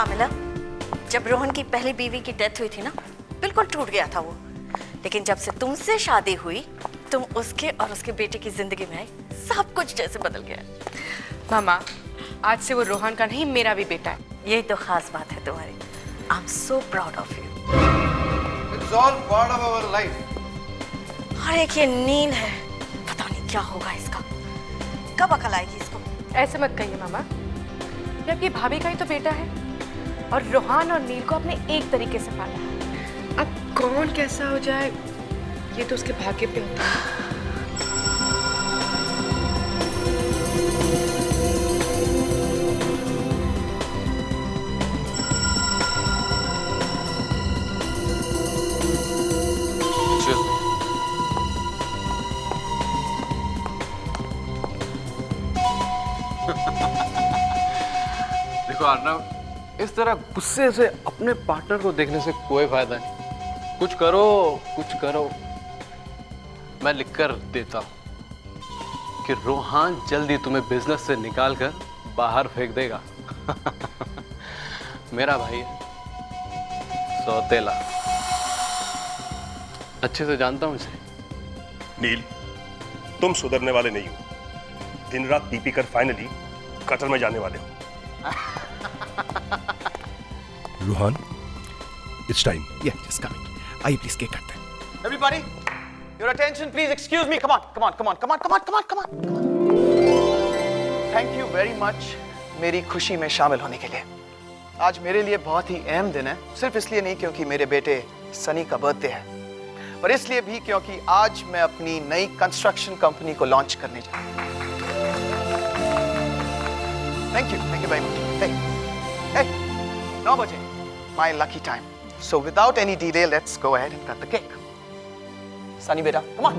Pamela, जब रोहन की पहली बीवी की डेथ हुई थी ना, बिल्कुल टूट गया था वो। लेकिन जब से तुमसे शादी हुई, तुम उसके और उसके बेटे की जिंदगी में आई, सब कुछ जैसे बदल गया। मामा, आज से वो रोहन का नहीं, मेरा भी बेटा है। यही तो खास बात है तुम्हारी। I am so proud of you. It's all part of our life. और एक ये नील है, पता नहीं क्या होगा इसका, कब अकल आएगी इसको। ऐसे मत कहिए मामा, ये आपकी भाभी का ही तो बेटा है और रोहन और नील को अपने एक तरीके से पाला है। अब कौन कैसा हो जाए ये तो उसके भाग्य पे होता है। देखो अर्नव, इस तरह गुस्से से अपने पार्टनर को देखने से कोई फायदा नहीं। कुछ करो, कुछ करो। मैं लिखकर देता हूं कि रोहन जल्दी तुम्हें बिजनेस से निकाल कर बाहर फेंक देगा। मेरा भाई है, सौतेला, अच्छे से जानता हूं इसे। नील, तुम सुधरने वाले नहीं हो। दिन रात पी पी कर फाइनली कतर में जाने वाले हो। Rohan, it's time. Yeah, just coming. आइए प्लीज केक काटते हैं। Everybody, your attention, please. Excuse me. Come on, come on, come on, come on, come on, come on, come on, come on. Thank you very much मेरी खुशी में शामिल होने के लिए। आज मेरे लिए बहुत ही अहम दिन है, सिर्फ इसलिए नहीं क्योंकि मेरे बेटे सनी का बर्थडे है, पर इसलिए भी क्योंकि आज मैं अपनी नई कंस्ट्रक्शन कंपनी को लॉन्च करने जा रहा हूं। Thank you very much. Hey, 9 बजे, my lucky time. So without any delay, let's go ahead and cut the cake. Sunny beta, come on.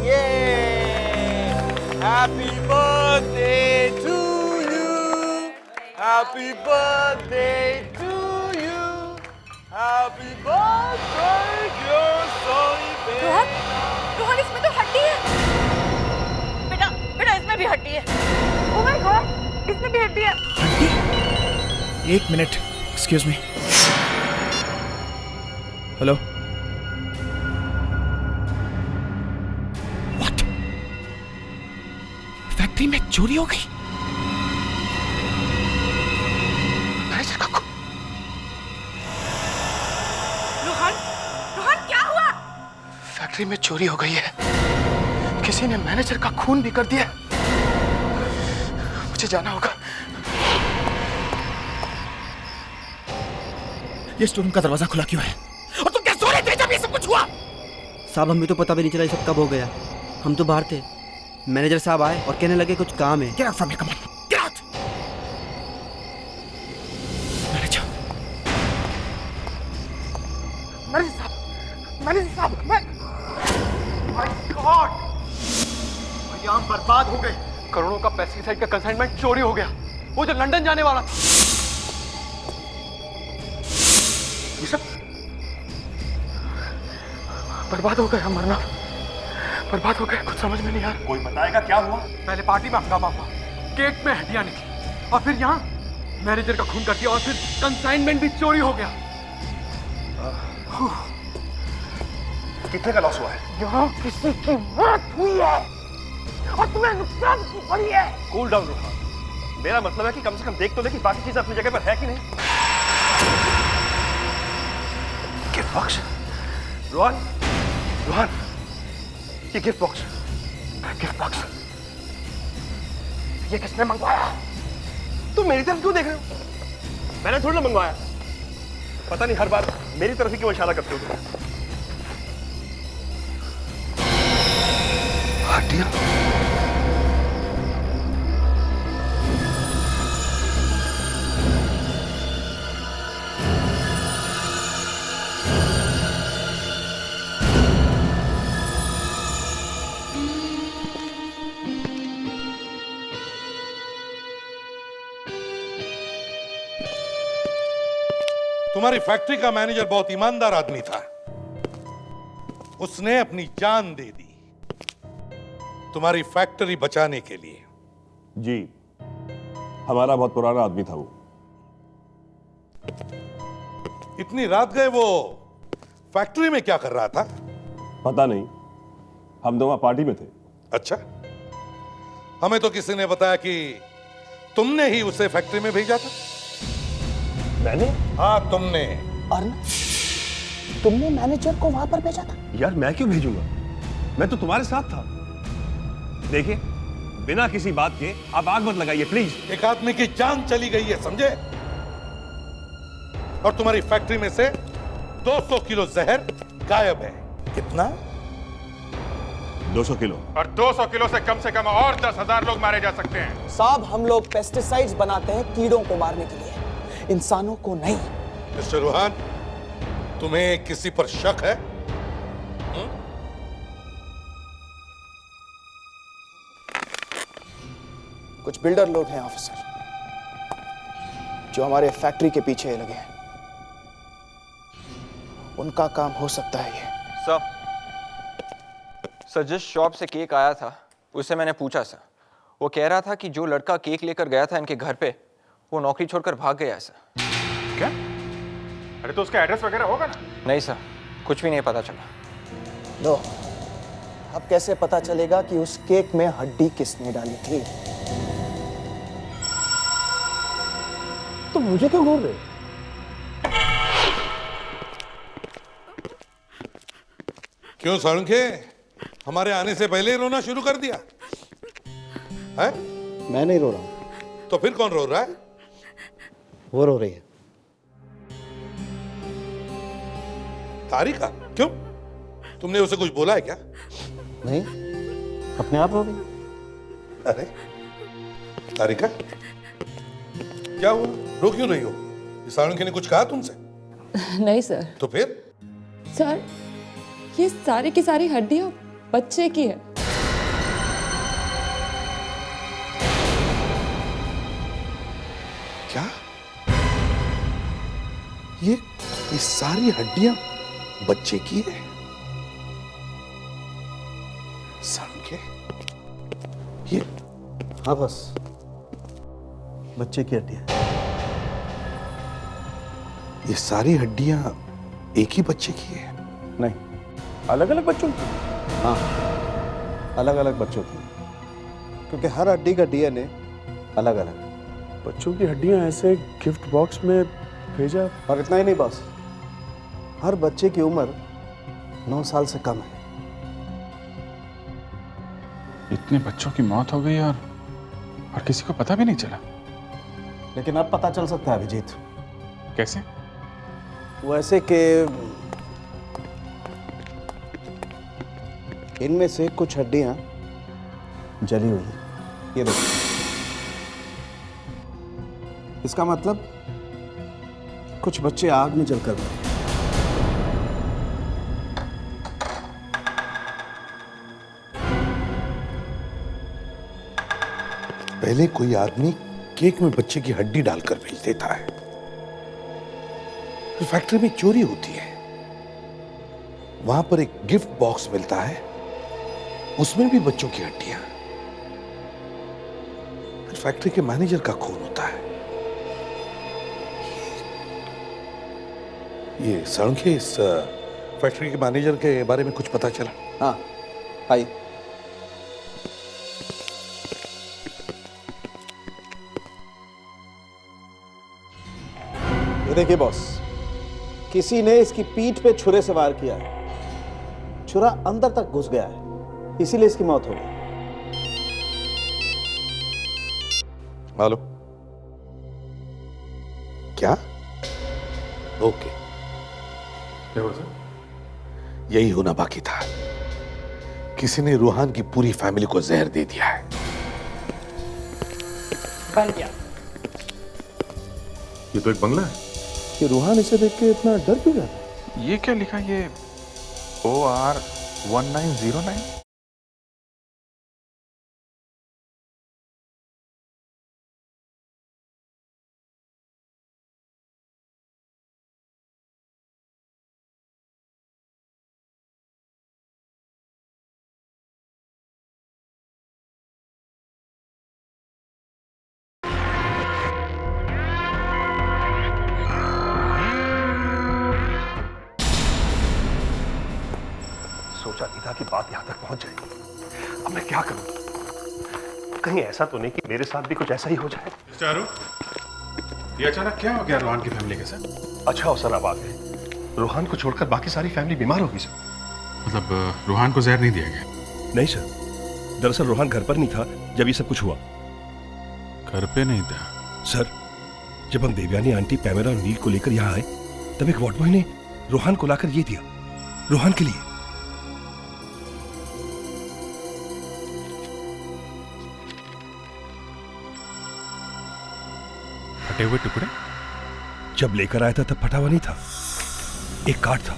Yay! Happy birthday to you. Happy birthday to you. Happy birthday, dear Sonny baby. Rohan, Rohan इसमें तो हड्डी है। बेटा, बेटा इसमें भी हड्डी है। Oh my God, इसमें भी हड्डी है। हड्डी? एक minute, excuse me. Hello. What? Factory में चोरी हो गई? मैनेजर का खून। रोहन, रोहन क्या हुआ? फैक्ट्री में चोरी हो गई है। किसी ने मैनेजर का खून भी कर दिया। मुझे जाना होगा। ये स्टोर रूम का दरवाजा खुला क्यों है? और तुम क्या सो रहे थे जब ये सब कुछ हुआ? साहब हमें तो पता भी नहीं चला ये सब कब हो गया। हम तो बाहर थे, मैनेजर साहब आए और कहने लगे कुछ काम है। Get out from here, come on. Get out. Manager manager साहब, मैं माय गॉड, यहाँ बर्बाद हो गए। करोड़ों का पेस्टिसाइड का कंसाइनमेंट चोरी हो गया, वो जो लंदन जाने वाला था। ये सब बर्बाद हो गया, मरना बर्बाद हो गया, कुछ समझ में नहीं आ रहा। कोई बताएगा क्या हुआ? पहले पार्टी में हंगामा हुआ, केक में हड्डियां निकली और फिर यहाँ मैनेजर का खून कर दिया और फिर कंसाइनमेंट भी चोरी हो गया। कितने का लॉस हुआ है? यहाँ किसी की मौत हुई है और तुम्हें नुकसान की पड़ी है। कूल डाउन रोहन, मेरा मतलब है कि कम से कम देख तो ले कि बाकी चीजें अपनी जगह पर है कि नहीं। गिफ्ट बॉक्स, रोहन, रोहन, ये गिफ्ट बॉक्स, गिफ्ट बॉक्स, ये किसने मंगवाया? तुम मेरी तरफ क्यों देख रहे हो? मैंने थोड़ी ना मंगवाया। पता नहीं हर बार मेरी तरफ ही क्यों इशारा करते हो तुम। हड्डियां? तुम्हारी फैक्ट्री का मैनेजर बहुत ईमानदार आदमी था। उसने अपनी जान दे दी तुम्हारी फैक्ट्री बचाने के लिए। जी, हमारा बहुत पुराना आदमी था वो। इतनी रात गए वो फैक्ट्री में क्या कर रहा था? पता नहीं, हम तो वहां पार्टी में थे। अच्छा, हमें तो किसी ने बताया कि तुमने ही उसे फैक्ट्री में भेजा था। मैंने? हाँ, तुमने। अर्नब, तुमने मैनेजर को वहां पर भेजा था? यार मैं क्यों भेजूंगा, मैं तो तुम्हारे साथ था। देखिए, बिना किसी बात के आप आग मत लगाइए प्लीज। एक आदमी की जान चली गई है, समझे? और तुम्हारी फैक्ट्री में से 200 किलो जहर गायब है। कितना? 200 किलो। और 200 किलो से कम और 10,000 लोग मारे जा सकते हैं। साहब, हम लोग पेस्टिसाइड्स बनाते हैं कीड़ों को मारने के लिए, इंसानों को नहीं। मिस्टर रूहान, तुम्हें किसी पर शक है? कुछ बिल्डर लोग हैं ऑफिसर, जो हमारे फैक्ट्री के पीछे लगे हैं। उनका काम हो सकता है ये। सर, जिस शॉप से केक आया था उससे मैंने पूछा सर। वो कह रहा था कि जो लड़का केक लेकर गया था इनके घर पे, वो नौकरी छोड़कर भाग गया है सर। क्या? अरे तो उसका एड्रेस वगैरह होगा ना? नहीं सर, कुछ भी नहीं पता चला। लो, अब कैसे पता चलेगा कि उस केक में हड्डी किसने डाली थी? तो मुझे क्यों घूर रहे? क्यों साळुंखे, हमारे आने से पहले ही रोना शुरू कर दिया है? मैं नहीं रो रहा हूं। तो फिर कौन रो रहा है? वो रो रही है। तारिका? क्यों, तुमने उसे कुछ बोला है क्या? नहीं, अपने आप रो गई। अरे तारिका, क्या हुआ, रो क्यों रही हो? साळुंखे ने कुछ कहा तुमसे? नहीं सर। तो फिर? सर, ये सारी की सारी हड्डियां बच्चे की है। क्या? ये सारी हड्डियां बच्चे की है? साळुंखे, ये? हाँ बस, बच्चे की हड्डियां। ये सारी हड्डियां एक ही बच्चे की है? नहीं, अलग अलग बच्चों की। हाँ, अलग अलग बच्चों की, क्योंकि हर हड्डी का डीएनए अलग अलग। बच्चों की हड्डियां ऐसे गिफ्ट बॉक्स में भेजा? और इतना ही नहीं बॉस, हर बच्चे की उम्र 9 साल से कम है। इतने बच्चों की मौत हो गई और किसी को पता भी नहीं चला। लेकिन अब पता चल सकता है अभिजीत। कैसे? वो ऐसे कि इनमें से कुछ हड्डियां जली हुई हैं। ये देखो, इसका मतलब कुछ बच्चे आग में जलकर मरे। पहले कोई आदमी केक में बच्चे की हड्डी डालकर भेज देता है, फिर फैक्ट्री में चोरी होती है, वहां पर एक गिफ्ट बॉक्स मिलता है, उसमें भी बच्चों की हड्डियां, फिर फैक्ट्री के मैनेजर का खून होता है। ये साळुंखे, इस फैक्ट्री के मैनेजर के बारे में कुछ पता चला? हाँ, आइए। ये देखिए बॉस, किसी ने इसकी पीठ पे छुरे से वार किया है। छुरा अंदर तक घुस गया है, इसीलिए इसकी मौत हो गई। हेलो, क्या? ओके, क्या हुआ सर? यही होना बाकी था। किसी ने रूहान की पूरी फैमिली को जहर दे दिया है। बन गया। ये तो एक बंगला है। कि रूहान इसे देख के इतना डर क्यों जाता है? ये क्या लिखा? ये OR 1909? था कि बात यहां तक पहुंच जाएगी। अब मैं क्या करूं? कहीं ऐसा तो नहीं कि मेरे साथ भी कुछ ऐसा ही हो जाए। चारू, ये अचानक क्या हो गया रोहान की फैमिली के साथ? अच्छा हो सर, आप आ गए। रोहान को छोड़कर बाकी सारी फैमिली बीमार होगी सर। मतलब रोहान को जहर नहीं दिया गया? नहीं सर, दरअसल रोहान घर पर नहीं था जब ये सब कुछ हुआ। घर पे नहीं था? सर, जब हम देवयानी आंटी, पैमेला और नील को लेकर यहाँ आए तब एक वार्ड बॉय ने रोहान को लाकर ये दिया, रोहान के लिए। फटे हुए टुकड़े? जब लेकर आया था तब फटा हुआ नहीं था, एक कार्ड था।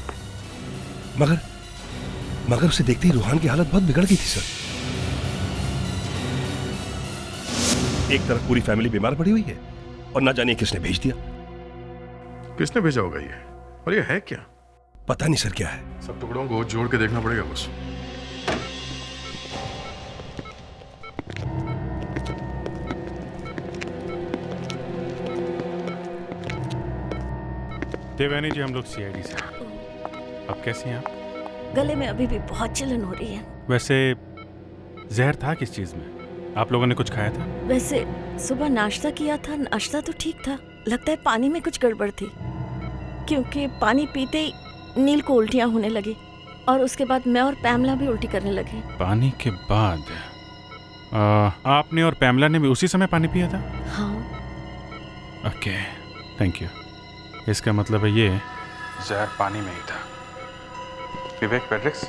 मगर उसे देखते ही रोहान की हालत बहुत बिगड़ गई थी सर। एक तरफ पूरी फैमिली बीमार पड़ी हुई है और ना जानिए किसने भेज दिया। किसने भेजा होगा ये? और ये है क्या? पता नहीं सर क्या है। सब टुकड़ों को जोड़ के देखना पड़ेगा बस। देवयानी जी, हम लोग सीआईडी से। अब कैसी हैं आप? गले में अभी भी बहुत जलन हो रही है। वैसे जहर था किस चीज में? आप लोगों ने कुछ खाया था? वैसे सुबह नाश्ता किया था, नाश्ता तो ठीक था, लगता है पानी में कुछ गड़बड़ थी, क्योंकि पानी पीते ही नील को उल्टियां होने लगी और उसके बाद मैं और पैमला भी उल्टी करने लगे। पानी के बाद आपने और पैमला ने भी उसी समय पानी पिया था? हाँ। Okay, thank you. इसका मतलब है ये जहर पानी में ही था। विवेक, पेड्रिक्स,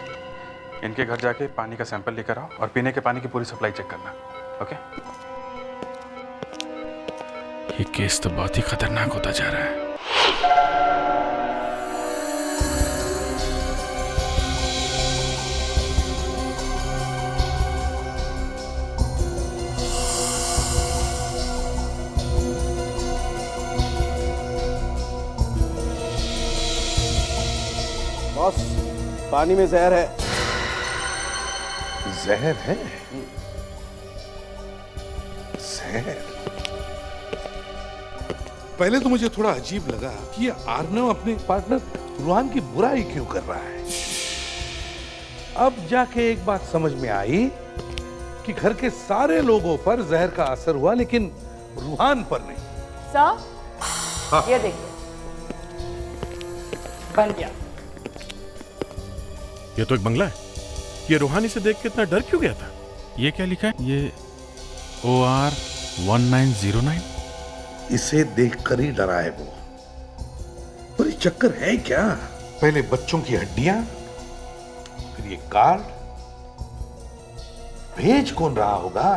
इनके घर जाके पानी का सैंपल लेकर आओ और पीने के पानी की पूरी सप्लाई चेक करना। ओके? ये केस तो बहुत ही खतरनाक होता जा रहा है। बॉस, पानी में जहर है। जहर है? जहर? पहले तो मुझे थोड़ा अजीब लगा कि ये आर्नव अपने पार्टनर रोहान की बुराई क्यों कर रहा है। अब जाके एक बात समझ में आई कि घर के सारे लोगों पर जहर का असर हुआ लेकिन रोहान पर नहीं। सर, हाँ। ये देखिए, बन गया। ये तो एक बंगला है। ये रोहानी से देख के इतना डर क्यों गया था? ये क्या लिखा है? ये OR 1909? इसे देखकर ही डरा है वो। और ये चक्कर है क्या? पहले बच्चों की हड्डियां, फिर ये कार्ड। भेज कौन रहा होगा?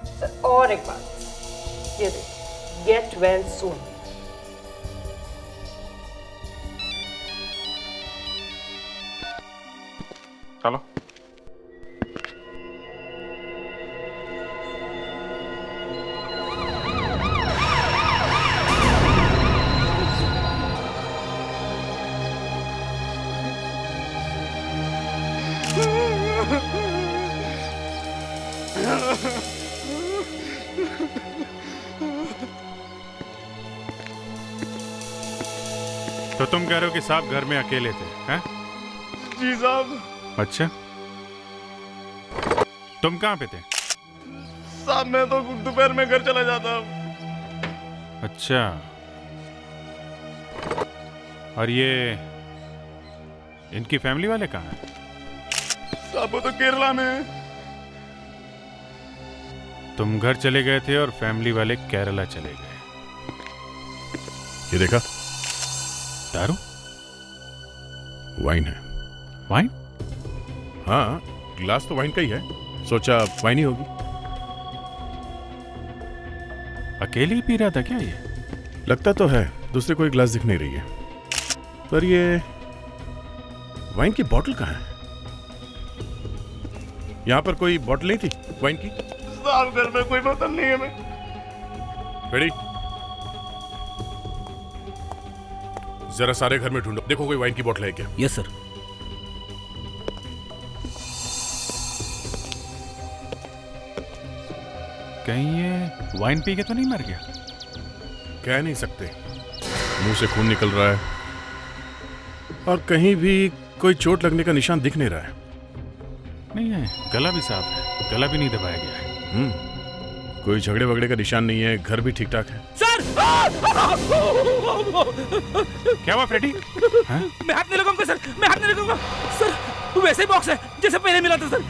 सर, और एक बात, ये देखिए, गेट वेल सून। चलो। तो तुम कह रहे हो कि साहब घर में अकेले थे, हैं? जी साहब। अच्छा, तुम कहाँ पे थे? साहब, मैं तो दोपहर में घर चला जाता। अच्छा, और ये इनकी फैमिली वाले कहाँ हैं? साहब, वो तो केरला में है। तुम घर चले गए थे और फैमिली वाले केरला चले गए। ये देखा? दारू? वाइन है। वाइन? हाँ, गिलास तो वाइन का ही है, सोचा वाइन ही होगी। अकेले ही पी रहा था क्या ये? लगता तो है, दूसरे कोई ग्लास दिख नहीं रही है। पर ये वाइन की बोतल कहाँ है? यहाँ पर कोई बोतल नहीं थी वाइन की? साहब, घर में कोई बोतल नहीं है। मैं रेडी? जरा सारे घर में ढूंढो, देखो कोई वाइन की बोतल है क्या? Yes sir. कहीं ये वाइन पी के तो नहीं मर गया? कह नहीं सकते, मुंह से खून निकल रहा है और कहीं भी कोई चोट लगने का निशान दिख नहीं रहा है। नहीं है, गला भी साफ है, गला भी नहीं दबाया गया है। कोई झगड़े वगड़े का निशान नहीं है, घर भी ठीक ठाक है। सर! क्या हुआ फ्रेडी? हाँ? मैं हाथ नहीं लगाऊंगा सर, मैं हाथ नहीं लगाऊंगा सर। वैसे ही बॉक्स है जैसे पहले मिला था सर।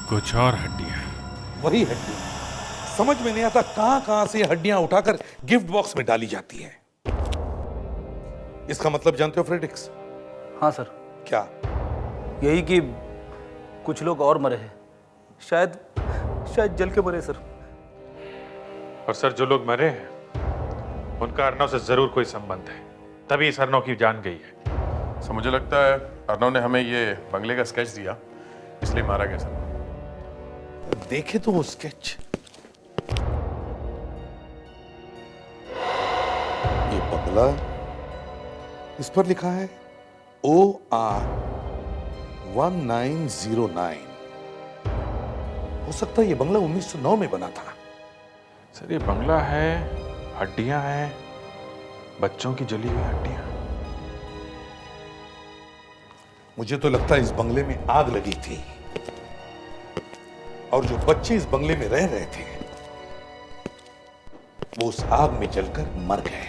कुछ और हड्डियां। वही हड्डी समझ में नहीं आता कहां कहां से हड्डियां उठाकर गिफ्ट बॉक्स में डाली जाती है। इसका मतलब जानते हो फ्रेडिक्स? हाँ सर। क्या? यही कि कुछ लोग और मरे हैं, शायद जल के मरे सर। और सर जो लोग मरे हैं उनका अर्नव से जरूर कोई संबंध है, तभी इस अर्नव की जान गई है। सर मुझे लगता है अर्नव ने हमें ये बंगले का स्केच दिया, इसलिए मारा गया सर। देखे तो वो स्केच। ये बंगला, इस पर लिखा है OR 1909। हो सकता है ये बंगला 1909 में बना था। सर ये बंगला है, हड्डियां हैं, बच्चों की जली हुई हड्डियां। मुझे तो लगता है इस बंगले में आग लगी थी और जो बच्चे इस बंगले में रह रहे थे वो उस आग में जलकर मर गए।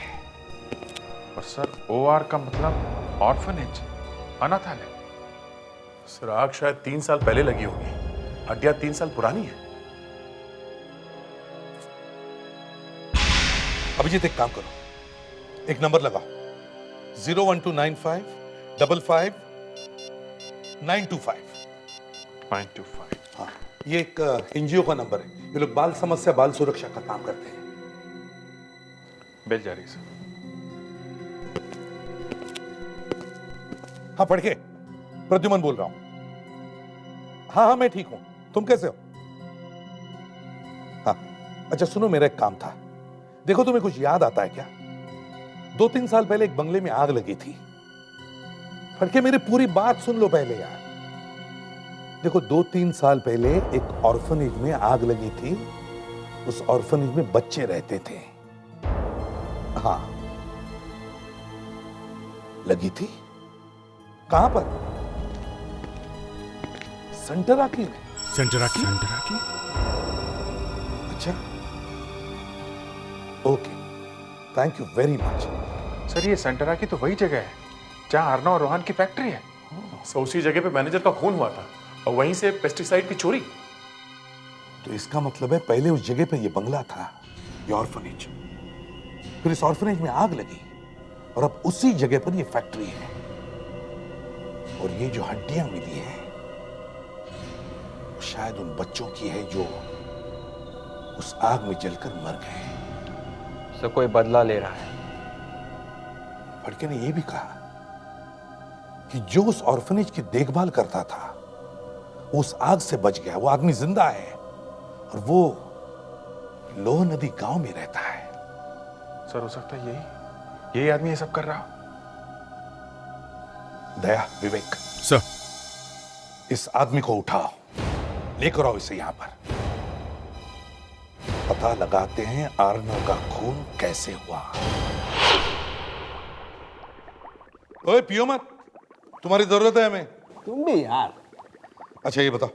और सर OR का मतलब ऑर्फनेज, अनाथालय। सर आग शायद 3 साल पहले लगी होगी, हड्डियां 3 साल पुरानी है। अभिजीत एक काम करो, एक नंबर लगाओ 01295 55 925। 925। हाँ, ये एक NGO का नंबर है। ये लोग बाल समस्या बाल सुरक्षा का काम करते हैं। बेल जारी सर। हाँ पढ़ के। प्रद्युमन बोल रहा हूं। हाँ मैं ठीक हूं, तुम कैसे हो? हाँ अच्छा सुनो, मेरा एक काम था। देखो तुम्हें कुछ याद आता है क्या? 2-3 साल पहले एक बंगले में आग लगी थी। फटके मेरी पूरी बात सुन लो पहले यार। देखो 2-3 साल पहले एक ऑर्फनेज में आग लगी थी। उस ऑर्फनेज में बच्चे रहते थे। हाँ लगी थी। कहां पर? सेंटराकी में। सेंटराकी? अच्छा okay, thank you very much. Sir ये सेंटराकी तो वही जगह है जहां अर्नव और रोहन की फैक्ट्री है। सो उसी जगह पे मैनेजर का खून हुआ था और वहीं से पेस्टिसाइड की चोरी। तो इसका मतलब है पहले उस जगह पे ये बंगला था, ये ऑर्फनेज। फिर इस ऑर्फनेज में आग लगी और अब उसी जगह पर ये फैक्ट्री है। और ये जो हड्डियां मिली हैं शायद उन बच्चों की है जो उस आग में जलकर मर गए। सर कोई बदला ले रहा है। फड़के ने यह भी कहा कि जो उस ऑर्फनेज की देखभाल करता था वो उस आग से बच गया। वो आदमी जिंदा है और वो लोह नदी गांव में रहता है। सर हो सकता है यही आदमी ये सब कर रहा। दया, विवेक सर, इस आदमी को उठाओ, लेकर आओ इसे यहां पर। पता लगाते हैं अर्नव का खून कैसे हुआ। ओए पियो मत, तुम्हारी जरूरत है हमें। तुम भी यार। अच्छा ये बताओ,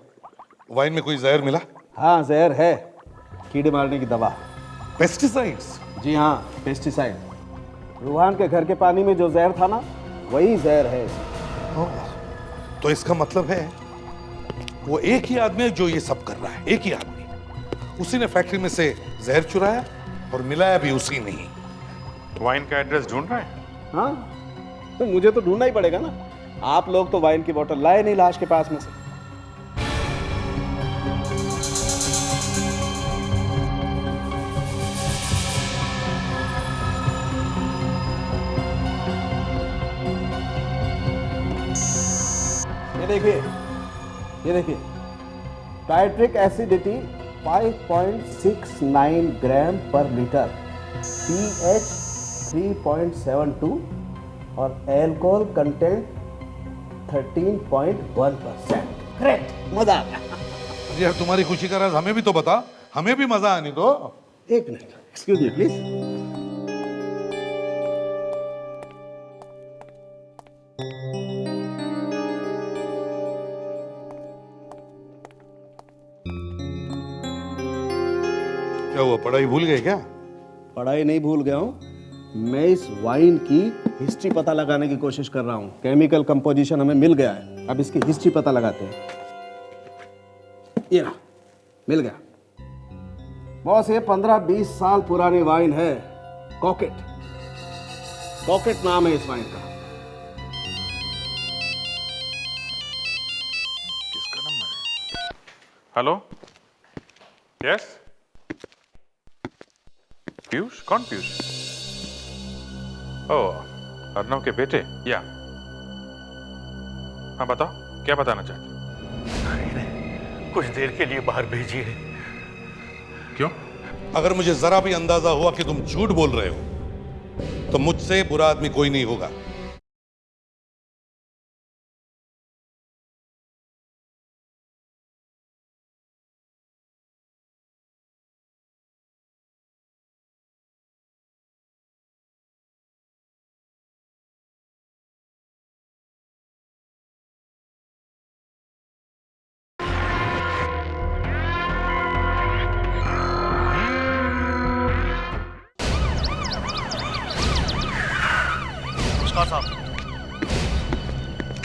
वाइन में कोई जहर मिला? हाँ जहर है, कीड़े मारने की दवा। पेस्टिसाइड्स? जी हाँ पेस्टिसाइड। रूहान के घर के पानी में जो जहर था ना, वही जहर है। तो इसका मतलब है वो एक ही आदमी है जो ये सब कर रहा है। एक ही आदमी, उसी ने फैक्ट्री में से जहर चुराया और मिलाया भी उसी ने ही। वाइन का एड्रेस ढूंढ रहे हैं? हाँ तो मुझे तो ढूंढना ही पड़ेगा ना। आप लोग तो वाइन की बोतल लाए नहीं लाश के पास में से। ये देखिए टाइट्रिक एसिडिटी 5.69 ग्राम पर लीटर। pH 3.72 और एल्कोहल कंटेंट 13.1%। करेक्ट, मजा आ गया। यार तुम्हारी खुशी का राज हमें भी तो बता, हमें भी मजा आने दो। एक मिनट, एक्सक्यूज मी प्लीज। क्या हुआ, पढ़ाई भूल गए क्या? पढ़ाई नहीं भूल गया हूँ, मैं इस वाइन की हिस्ट्री पता लगाने की कोशिश कर रहा हूँ। केमिकल कंपोजिशन हमें मिल गया है, अब इसकी हिस्ट्री पता लगाते हैं। ये रहा, मिल गया बॉस। ये 15-20 साल पुरानी वाइन है, कॉकेट। कॉकेट नाम है इस वाइन का। किसका नंबर है? Hello, yes, Piyush? कौन पीयूष? ओह, अर्नव के बेटे? या, हाँ बताओ, क्या बताना चाहते हो? कुछ देर के लिए बाहर भेजिए। क्यों? अगर मुझे जरा भी अंदाजा हुआ कि तुम झूठ बोल रहे हो तो मुझसे बुरा आदमी कोई नहीं होगा।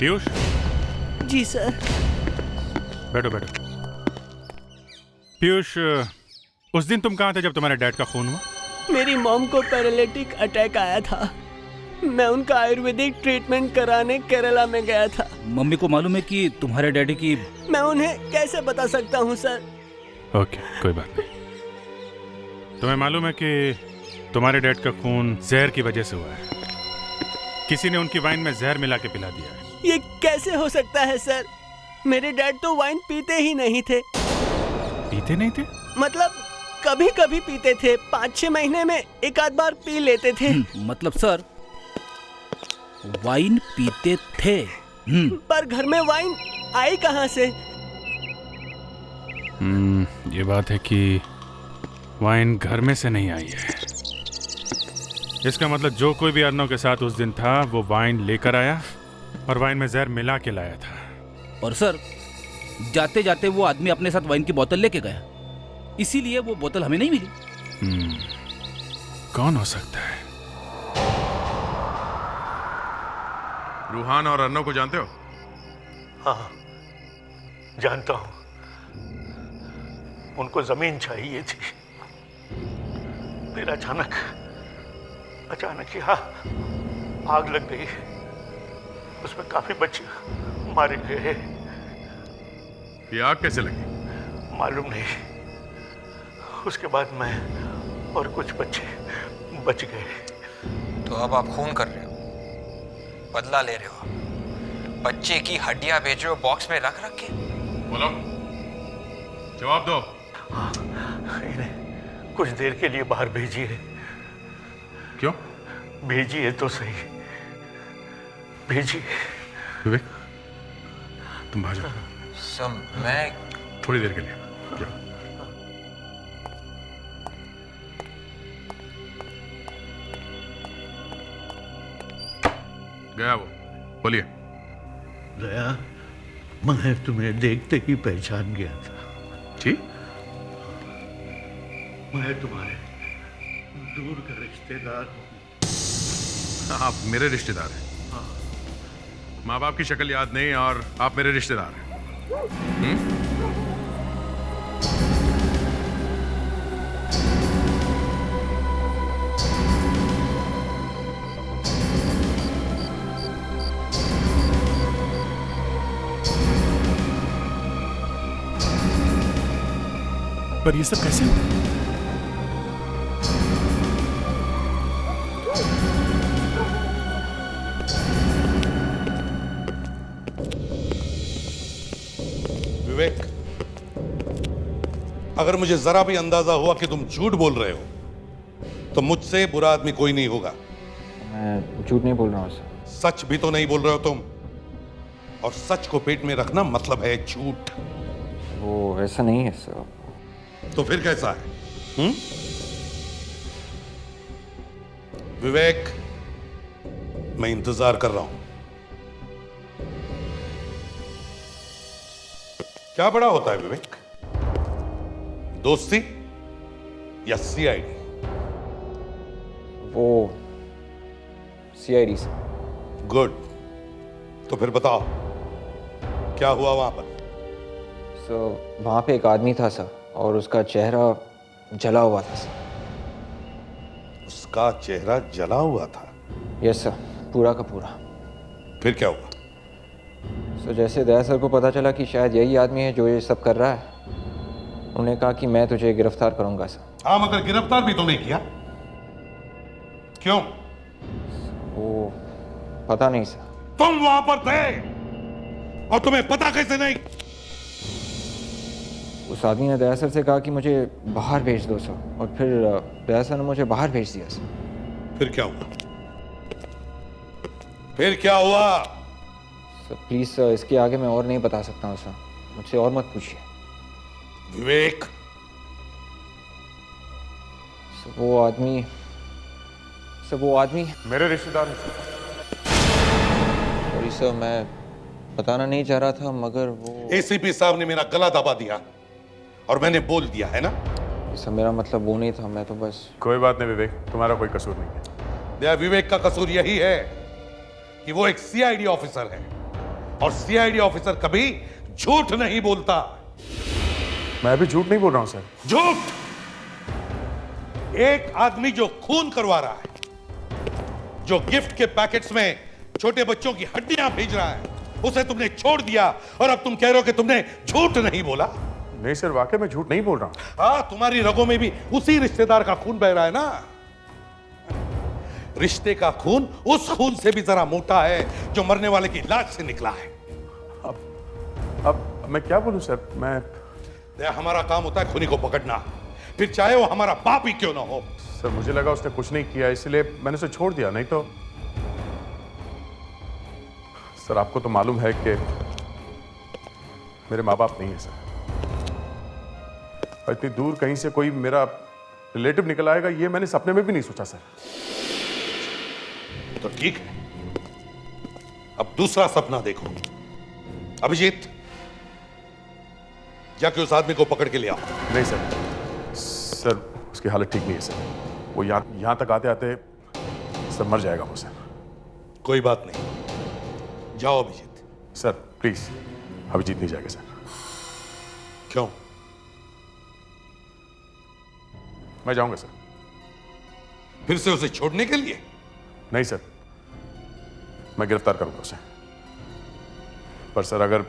पीयूष? जी सर। बैठो बैठो। पीयूष, उस दिन तुम कहाँ थे जब तुम्हारे डैड का खून हुआ? मेरी मॉम को पैरालिटिक अटैक आया था, मैं उनका आयुर्वेदिक ट्रीटमेंट कराने केरला में गया था। मम्मी को मालूम है कि तुम्हारे डैडी की? मैं उन्हें कैसे बता सकता हूँ सर? ओके, कोई बात नहीं। तुम्हें मालूम है कि तुम्हारे डैड का खून जहर की वजह से हुआ है। किसी ने उनकी वाइन में जहर मिला के पिला दिया है। ये कैसे हो सकता है सर? मेरे डैड तो वाइन पीते ही नहीं थे। पीते नहीं थे? मतलब कभी कभी पीते थे, 5-6 महीने में एक आध बार पी लेते थे। मतलब सर वाइन पीते थे? पर घर में वाइन आई कहाँ से? ये बात है कि वाइन घर में से नहीं आई है। इसका मतलब जो कोई भी अर्नव के साथ उस दिन था वो वाइन लेकर आया और वाइन में जहर मिला के लाया था। और सर जाते जाते वो आदमी अपने साथ वाइन की बोतल लेके गया, इसीलिए वो बोतल हमें नहीं मिली। कौन हो सकता है? रूहान और अर्नव को जानते हो? हाँ, जानता हूं। उनको जमीन चाहिए थी, फिर अचानक यहाँ आग लग गई, उसमें काफी बच्चे मारे गए। ये आग कैसे लगी? मालूम नहीं। उसके बाद मैं और कुछ बच्चे बच गए। तो अब आप खून कर रहे हो, बदला ले रहे हो, बच्चे की हड्डियां बेच रहे हो बॉक्स में रख रख के? बोलो, जवाब दो। इन्हें कुछ देर के लिए बाहर भेजिए। क्यों? भेजिए तो सही, भेजिए। विवेक, तुम बाहर जाओ। मैं थोड़ी देर के लिए जाओ। गया वो, बोलिए। दया, मैं तुम्हें देखते ही पहचान गया था। जी? मैं तुम्हारे दूर का रिश्तेदार हूँ। आप मेरे रिश्तेदार हैं? माँ बाप की शक्ल याद नहीं और आप मेरे रिश्तेदार हैं? पर ये सब कैसे हुआ? विवेक, अगर मुझे जरा भी अंदाजा हुआ कि तुम झूठ बोल रहे हो तो मुझसे बुरा आदमी कोई नहीं होगा। मैं झूठ नहीं बोल रहा हूँ सर। सच भी तो नहीं बोल रहे हो तुम, और सच को पेट में रखना मतलब है झूठ। वो ऐसा नहीं है सर। तो फिर कैसा है? विवेक, मैं इंतजार कर रहा हूं। क्या बड़ा होता है विवेक, दोस्ती या सीआईडी? वो सीआईडी सर। गुड, तो फिर बताओ क्या हुआ वहां पर? सर वहां पे एक आदमी था सर, और उसका चेहरा जला हुआ था सर। उसका चेहरा जला हुआ था? यस सर, पूरा का पूरा। फिर क्या हुआ? सो जैसे दया सर को पता चला कि शायद यही आदमी है जो ये सब कर रहा है, उन्होंने कहा कि मैं तुझे गिरफ्तार करूंगा सर। हाँ, मगर गिरफ्तार भी तो नहीं किया, क्यों? वो पता नहीं सर। तुम वहां पर थे और तुम्हें पता कैसे नहीं? उस आदमी ने दया सर से कहा कि मुझे बाहर भेज दो सर, और फिर दया सर ने मुझे बाहर भेज दिया सर। फिर क्या हुआ? फिर क्या हुआ? सर प्लीज सर, इसके आगे मैं और नहीं बता सकता हूँ सर, मुझसे और मत पूछिए। विवेक, सर वो आदमी मेरे रिश्तेदार हैं। सॉरी सर, मैं बताना नहीं चाह रहा था, मगर वो एसीपी साहब ने मेरा गला दबा दिया और मैंने बोल दिया है ना। सर मेरा मतलब वो नहीं था, मैं तो बस। कोई बात नहीं विवेक, तुम्हारा कोई कसूर नहीं है। दया, विवेक का कसूर यही है कि वो एक सीआईडी ऑफिसर है, और सीआईडी ऑफिसर कभी झूठ नहीं बोलता। मैं भी झूठ नहीं बोल रहा हूं सर। झूठ! एक आदमी जो खून करवा रहा है, जो गिफ्ट के पैकेट्स में छोटे बच्चों की हड्डियां भेज रहा है, उसे तुमने छोड़ दिया, और अब तुम कह रहे हो कि तुमने झूठ नहीं बोला। नहीं सर, वाकई में झूठ नहीं बोल रहा हूं। हाँ, तुम्हारी रगों में भी उसी रिश्तेदार का खून बह रहा है ना। रिश्ते का खून उस खून से भी जरा मोटा है जो मरने वाले की लाश से निकला है। अब मैं क्या बोलूं सर? मैं हमारा काम होता है खूनी को पकड़ना, फिर चाहे वो हमारा बाप ही क्यों ना हो। सर मुझे लगा उसने कुछ नहीं किया, इसलिए मैंने उसे छोड़ दिया, नहीं तो। सर आपको तो मालूम है कि मेरे माँ बाप नहीं है सर, और इतनी दूर कहीं से कोई मेरा रिलेटिव निकल आएगा ये मैंने सपने में भी नहीं सोचा सर। तो ठीक है, अब दूसरा सपना देखो। अभिजीत, जाके उस आदमी को पकड़ के ले आओ। नहीं सर, उसकी हालत ठीक नहीं है सर, वो यहां तक आते आते सर मर जाएगा वो सर। कोई बात नहीं, जाओ अभिजीत। सर प्लीज, अभिजीत नहीं जाएगा सर। क्यों? मैं जाऊंगा सर। फिर से उसे छोड़ने के लिए? नहीं सर, मैं गिरफ्तार करूंगा उसे। पर सर अगर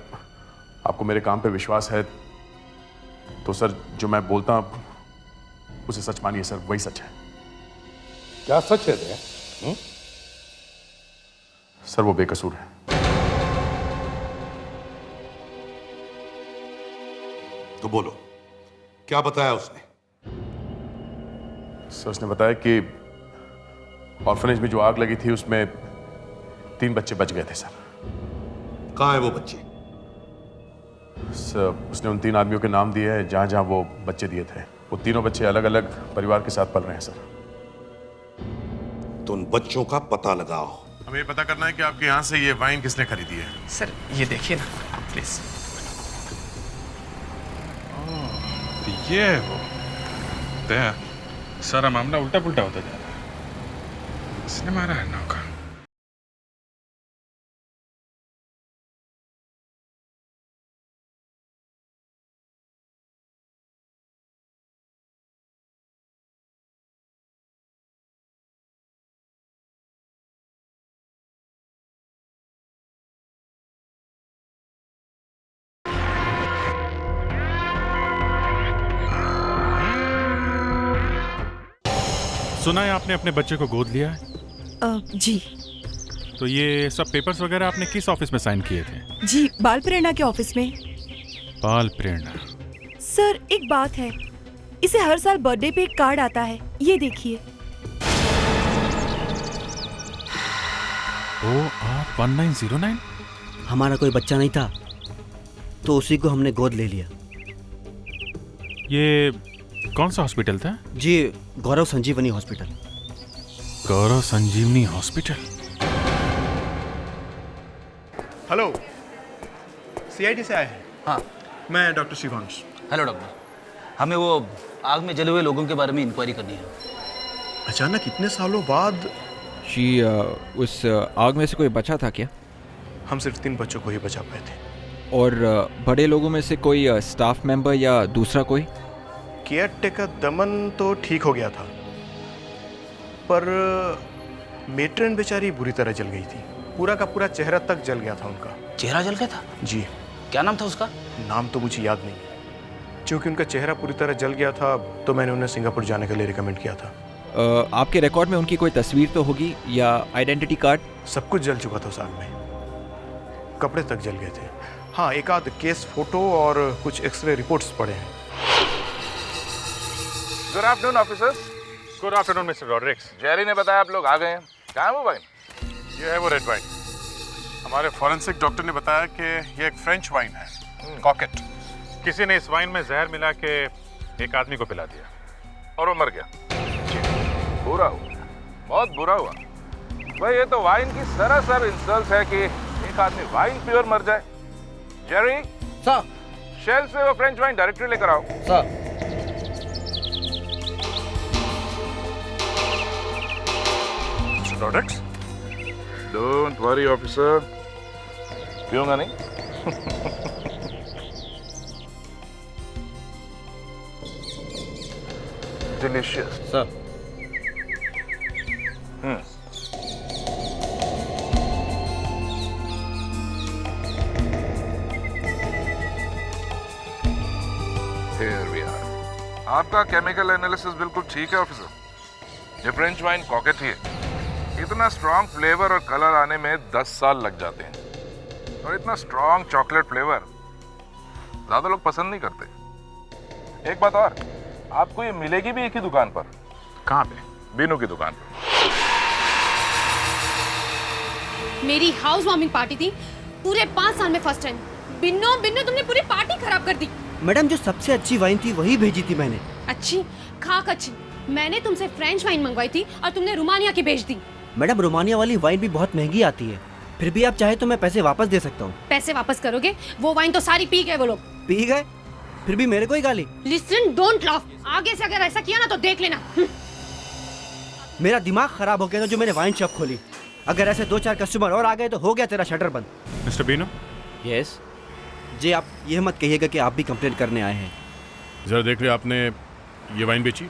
आपको मेरे काम पे विश्वास है तो सर जो मैं बोलता हूं उसे सच मानिए सर, वही सच है। क्या सच है दया? सर वो बेकसूर है। तो बोलो, क्या बताया उसने? सर उसने बताया कि ऑर्फनेज में जो आग लगी थी उसमें 3 बच्चे बच गए थे सर। कहाँ है वो बच्चे? सर उसने उन 3 आदमियों के नाम दिए हैं जहां जहां वो बच्चे दिए थे। वो तीनों बच्चे अलग अलग परिवार के साथ पल रहे हैं सर। तो उन बच्चों का पता लगाओ। हमें ये पता करना है कि आपके यहाँ से ये वाइन किसने खरीदी है। सर ये देखिए ना प्लीज। ये है वो। दया, सारा मामला उल्टा पुल्टा होता जा रहा है। इसने मारा है नौका। सुना है आपने अपने बच्चे को गोद लिया है? जी। तो ये सब पेपर्स वगैरह आपने किस ऑफिस में साइन किए थे? जी, बाल प्रेरणा के ऑफिस में। बाल प्रेरणा? सर एक बात है, इसे हर साल बर्थडे पे एक कार्ड आता है, ये देखिए। OR1909? हमारा कोई बच्चा नहीं था तो उसी को हमने गोद ले लिया। ये कौन सा हॉस्पिटल था? जी गौरव संजीवनी हॉस्पिटल। गौरव संजीवनी हॉस्पिटल। हेलो, सीआईडी से आए हैं। हाँ, मैं डॉक्टर शिवांश। हेलो डॉक्टर, हमें वो आग में जले हुए लोगों के बारे में इंक्वायरी करनी है। अचानक इतने सालों बाद उस आग में से कोई बचा था क्या? हम सिर्फ 3 बच्चों को ही बचा पाए थे। और बड़े लोगों में से कोई स्टाफ मेंबर या दूसरा कोई? केयर टेकर दमन तो ठीक हो गया था, पर मेट्रन बेचारी बुरी तरह जल गई थी। पूरा का पूरा चेहरा तक जल गया था उनका। चेहरा जल गया था? जी। क्या नाम था उसका? नाम तो मुझे याद नहीं, क्योंकि उनका चेहरा पूरी तरह जल गया था तो मैंने उन्हें सिंगापुर जाने के लिए रिकमेंड किया था। आपके रिकॉर्ड में उनकी कोई तस्वीर तो होगी या आइडेंटिटी कार्ड? सब कुछ जल चुका था उस आग में, कपड़े तक जल गए थे। हाँ, एक आध केस फोटो और कुछ एक्सरे रिपोर्ट्स पड़े हैं। Good afternoon officers. Good afternoon mister Rodrigues. Jerry ने बताया आप लोग आ गए हैं। कहाँ है वो वाइन? ये है वो रेड वाइन। हमारे फॉरेंसिक डॉक्टर ने बताया कि ये एक फ्रेंच वाइन है, कॉकेट। किसी ने इस वाइन में जहर मिला के एक आदमी को पिला दिया और वो मर गया। बुरा हुआ, बहुत बुरा हुआ भाई। ये तो वाइन की सरासर इंसल्ट है कि एक आदमी वाइन प्योर मर जाए। जेरी सर, शेल से वो फ्रेंच वाइन डायरेक्टली लेकर आओ। Sir. Products don't worry officer, पीऊंगा नहीं। Delicious sir. Here we are. आपका केमिकल एनालिसिस बिल्कुल ठीक है ऑफिसर। ये फ्रेंच वाइन कॉकेट ही है। इतना स्ट्रॉन्ग फ्लेवर और कलर आने में 10 साल लग जाते हैं, और इतना स्ट्रॉन्ग चॉकलेट फ्लेवर ज्यादा लोग पसंद नहीं करते। एक बात और, आपको ये मिलेगी भी एक ही दुकान पर। कहाँ पे? बीनू की दुकान पर। मेरी हाउस वार्मिंग पार्टी थी, पूरे 5 साल में फर्स्ट टाइम। बिन्नो बिन्नो, तुमने पूरी पार्टी खराब कर दी। मैडम, जो सबसे अच्छी वाइन थी वही भेजी थी मैंने। अच्छी खाक अच्छी। मैंने तुमसे फ्रेंच वाइन मंगवाई थी और तुमने रोमानिया की भेज दी। मैडम, रोमानिया वाली वाइन भी बहुत महंगी आती है। फिर भी आप चाहे तो मैं पैसे वापस दे सकता हूँ। पैसे वापस करोगे? वो वाइन तो सारी पी गए वो लोग। पी गए? फिर भी मेरे को ही गाली। Listen, don't laugh. आगे से अगर ऐसा किया ना तो देख लेना। मेरा दिमाग खराब हो गया था जो मैंने वाइन शॉप खोली। अगर ऐसे 2-4 कस्टमर और आ गए तो हो गया तेरा शटर बंद। मिस्टर बीनो। यस जी। आप ये मत कहिएगा कि आप भी कंप्लेंट करने आए हैं। जरा देख लिया, आपने ये वाइन बेची?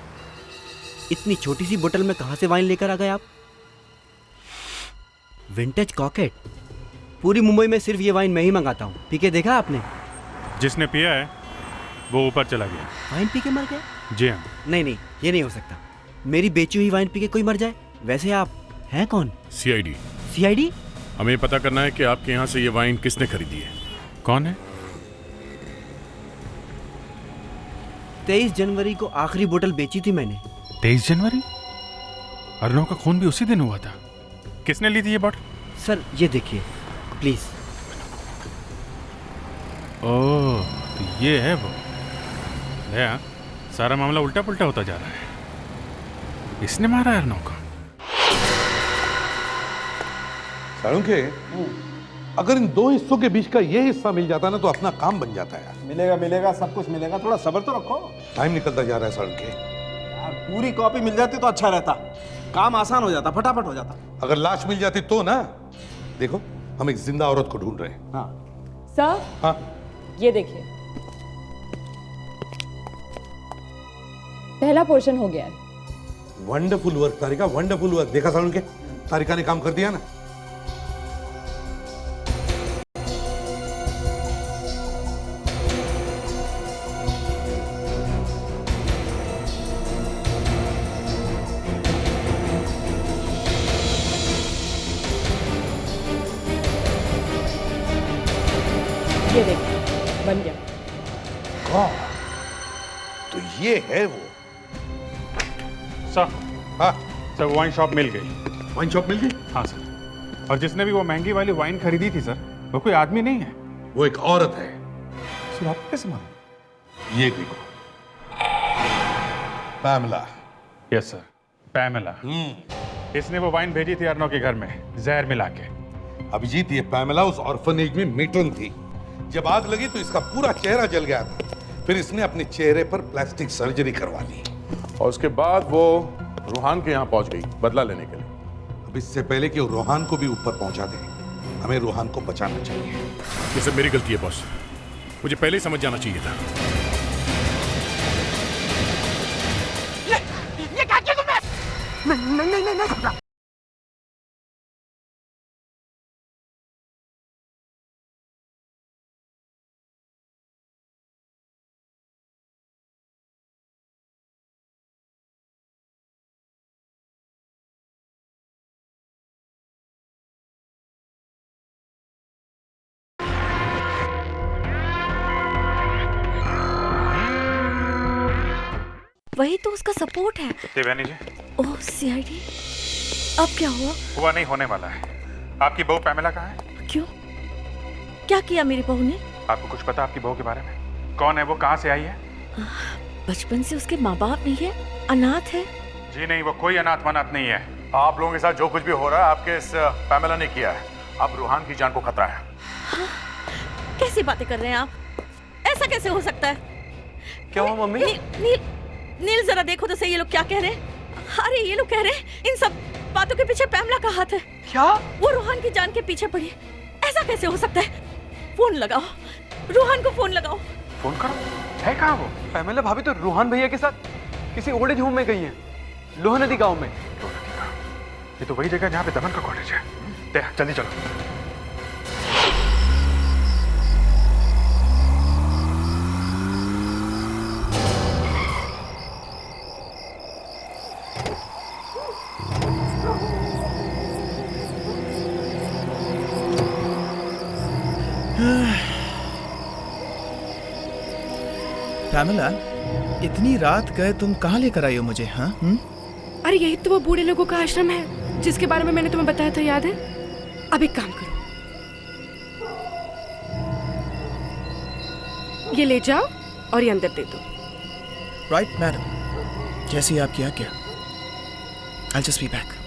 इतनी छोटी सी बोतल में कहाँ से वाइन लेकर आ गए आप? विंटेज कॉकेट। पूरी मुंबई में सिर्फ ये वाइन मैं ही मंगाता हूँ। पी के देखा आपने? जिसने पिया है वो ऊपर चला गया। वाइन पी के मर गया? जी हाँ। नहीं नहीं, ये नहीं हो सकता। मेरी बेची हुई वाइन पी के कोई मर जाए? वैसे आप हैं कौन? सीआईडी। सीआईडी? हमें पता करना है कि आपके यहाँ से ये वाइन किसने खरीदी है। कौन है? 23 जनवरी को आखिरी बोतल बेची थी मैंने। 23 जनवरी? अर्नव का खून भी उसी दिन हुआ था। किसने ली थी ये बॉटल? सर ये देखिए प्लीज। ओह, तो ये है वो। भैया, सारा मामला उल्टा पुल्टा होता जा रहा है। इसने मारा अर्नव को। साळुंखे, अगर इन 2 हिस्सों के बीच का ये हिस्सा मिल जाता ना तो अपना काम बन जाता है। मिलेगा मिलेगा, सब कुछ मिलेगा, थोड़ा सब्र तो रखो। टाइम निकलता जा रहा है साळुंखे। यार पूरी कॉपी मिल जाती तो अच्छा रहता, काम आसान हो जाता, फटाफट हो जाता। अगर लाश मिल जाती तो ना। देखो, हम एक जिंदा औरत को ढूंढ रहे हैं। हाँ सर। हाँ, ये देखिए, पहला पोर्शन हो गया है। वंडरफुल वर्क तारिका, वंडरफुल वर्क। देखा साळुंखे, तारिका ने काम कर दिया ना। ये देखिए, बन गया। तो ये है वो। सर। हाँ सर, वाइन शॉप मिल गई। वाइन शॉप मिल गई? हाँ सर। और जिसने भी वो महंगी वाली वाइन खरीदी थी सर, वो कोई आदमी नहीं है, वो एक औरत है। सर आप कैसे मालूम? ये देखो, पैमला। Yes sir, Pamela. इसने वो वाइन भेजी थी अर्नो के घर में जहर मिला के। अभिजीत, ये पैमेला उस ऑर्फनेज में मेट्रन थी। जब आग लगी तो इसका पूरा चेहरा जल गया था। फिर इसने अपने चेहरे पर प्लास्टिक सर्जरी करवा ली और उसके बाद वो रूहान के यहाँ पहुंच गई बदला लेने के लिए। अब इससे पहले कि वो रूहान को भी ऊपर पहुंचा दे, हमें रूहान को बचाना चाहिए। ये सब मेरी गलती है बॉस, मुझे पहले ही समझ जाना चाहिए था। ये क्या किया तुमने? नहीं। वही तो उसका सपोर्ट है। देवयानी जी। ओह सीआईडी, अब क्या हुआ? नहीं होने वाला है। आपकी बहू पैमेला कहाँ है? क्यों, क्या किया मेरी बहू ने? आपको कुछ पता आपकी बहू के बारे में? कौन है वो, कहाँ से आई है? बचपन से उसके माँ बाप नहीं है, अनाथ है। जी नहीं, वो कोई अनाथ वनाथ नहीं है। आप लोगों के साथ जो कुछ भी हो रहा है आपके इस पैमेला ने किया है। अब रूहान की जान को खतरा है। कैसी बातें कर रहे हैं आप? ऐसा कैसे हो सकता है? क्या हुआ मम्मी? नील जरा देखो तो सही, ये लोग क्या कह रहे हैं। अरे ये लोग कह रहे हैं इन सब बातों के पीछे पैमला का हाथ है। क्या? वो रूहान की जान के पीछे पड़ी है। ऐसा कैसे हो सकता है? फोन लगाओ, रूहान को फोन लगाओ। फोन करो। है कहाँ वो? पैमेला भाभी तो रूहान भैया के साथ किसी ओल्ड एज होम में गई है, लोहा नदी गांव में। ये तो वही जगह जहाँ पे दमन का कॉलेज है। जल्दी चलो। पैमेला, इतनी रात गए तुम कहाँ लेकर आई हो मुझे? हाँ? अरे यही तो वो बूढ़े लोगों का आश्रम है जिसके बारे में मैंने तुम्हें बताया था, याद है? अब एक काम करो, ये ले जाओ और ये अंदर दे दो। राइट मैडम, जैसी आपकी आज्ञा। I'll just be back.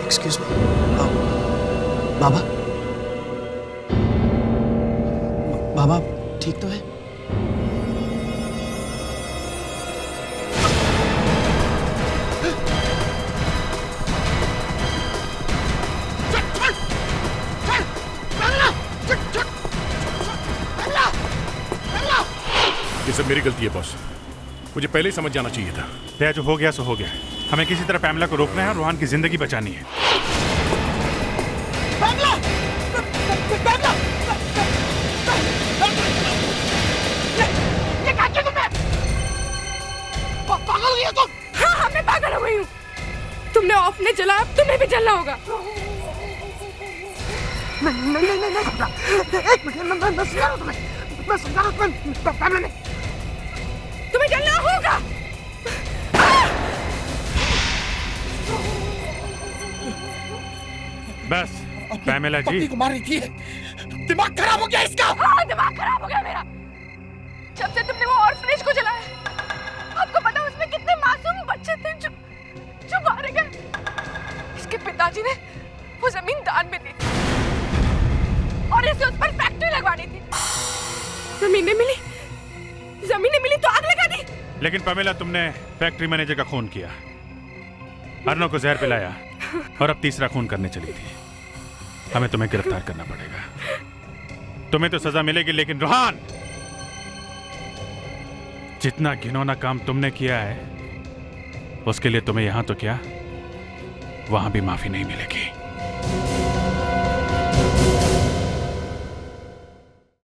Excuse me, बाबा बाबा ठीक तो है? ये सब मेरी गलती है बॉस, मुझे पहले ही समझ जाना चाहिए था। दया, जो हो गया सो हो गया। हमें किसी तरह पैमेला को रोकना है और रूहान की जिंदगी बचानी है। ये क्या किया तुमने? पागल हो गई हो तुम? हाँ, मैं पागल हो गई हूँ। तुमने ऑफने जलाया, अब तुम्हें भी जलना होगा। नहीं, एक मिनट, मैं समझा रहा हूँ तुम्हें, मैं समझा रहा हूँ तुम्हें। तुम्हें जलना होगा। बस पैमेला जी, पत्नी को मार रही थी, दिमाग खराब हो गया इसका। हाँ, दिमाग खराब हो गया मेरा। जब से तुमने वो ऑर्फनेज को जलाया, आपको पता उसमें कितने मासूम बच्चे थे जो मारे गए। इसके पिताजी ने वो जमीन दान में दी और इसे उस पर फैक्ट्री लगवानी थी। जमीनें मिली तो आग लगा दी। लेकिन पैमेला, तुमने फैक्ट्री मैनेजर का खून किया, अर्नो को जहर पिलाया, और अब तीसरा खून करने चली थी। हमें तुम्हें गिरफ्तार करना पड़ेगा। तुम्हें तो सजा मिलेगी, लेकिन रोहान, जितना घिनौना काम तुमने किया है उसके लिए तुम्हें यहां तो क्या, वहां भी माफी नहीं मिलेगी।